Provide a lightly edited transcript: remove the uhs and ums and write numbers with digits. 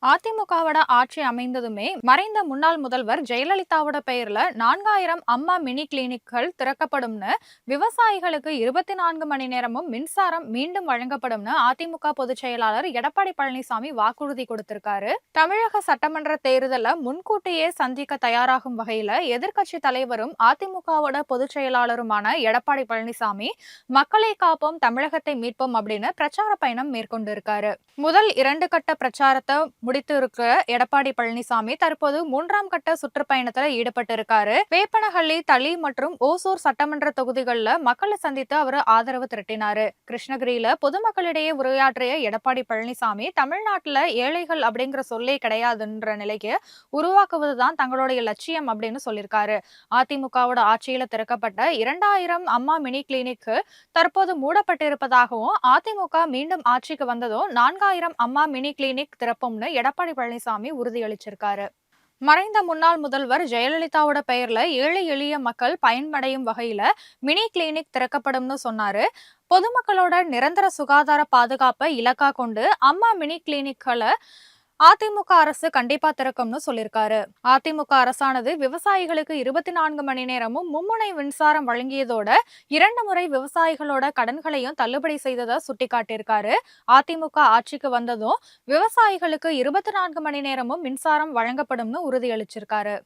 அதிமுகவோட ஆட்சி அமைந்ததுமே மறைந்த முன்னாள் முதல்வர் ஜெயலலிதாவோட பெயர்ல 4000 அம்மா மினி கிளினிக்கள் திறக்கப்படும்னு, விவசாயிகளுக்கு 24 மணி நேரமும் மின்சாரம் மீண்டும் வழங்கப்படும்னு அதிமுக பொதுச் செயலாளர் எடப்பாடி பழனிசாமி வாக்குறுதி கொடுத்திருக்காரு. தமிழக சட்டமன்ற தேர்தலை முன்கூட்டியே சந்திக்க தயாராகும் வகையில எதிர்க்கட்சி தலைவரும் அதிமுகவோட பொதுச் செயலாளருமான எடப்பாடி பழனிசாமி மக்களை காப்போம் தமிழகத்தை மீட்போம் அப்படின்னு பிரச்சார பயணம் மேற்கொண்டிருக்காரு. முதல் 2 கட்ட பிரச்சாரத்தை முடித்து இருக்கிற எடப்பாடி பழனிசாமி தற்போது 3ஆம் கட்ட சுற்றுப்பயணத்துல ஈடுபட்டு இருக்காரு. வேப்பனஹள்ளி, தளி மற்றும் ஓசூர் சட்டமன்ற தொகுதிகளில் மக்களை சந்தித்து அவர் ஆதரவு திரட்டினாரு. கிருஷ்ணகிரியில பொதுமக்களிடையே உரையாற்றிய எடப்பாடி பழனிசாமி, தமிழ்நாட்டுல ஏழைகள் அப்படிங்கிற சொல்லே கிடையாதுன்ற நிலைக்கு உருவாக்குவதுதான் தங்களுடைய லட்சியம் அப்படின்னு சொல்லியிருக்காரு. அதிமுகவோட ஆட்சியில திறக்கப்பட்ட 2000 அம்மா மினி கிளினிக் தற்போது மூடப்பட்டிருப்பதாகவும், அதிமுக மீண்டும் ஆட்சிக்கு வந்ததும் 4000 அம்மா மினி கிளினிக் திறப்போம்னு எடப்பாடி பழனிசாமி உறுதியளிச்சிருக்காரு. மறைந்த முன்னாள் முதல்வர் ஜெயலலிதாவோட பெயர்ல ஏழை எளிய மக்கள் பயன்படையும் வகையில மினி கிளினிக் திறக்கப்படும்னு சொன்னாரு. பொதுமக்களோட நிரந்தர சுகாதார பாதுகாப்பை இலக்கா கொண்டு அம்மா மினி கிளினிக்களை அதிமுக அரசு கண்டிப்பா திறக்கும்னு சொல்லியிருக்காரு. அதிமுக அரசானது விவசாயிகளுக்கு 24 மணி நேரமும் மும்முனை மின்சாரம் வழங்கியதோட 2 முறை விவசாயிகளோட கடன்களையும் தள்ளுபடி செய்ததை சுட்டிக்காட்டியிருக்காரு. அதிமுக ஆட்சிக்கு வந்ததும் விவசாயிகளுக்கு 24 மணி நேரமும் மின்சாரம் வழங்கப்படும்னு உறுதியளிச்சிருக்காரு.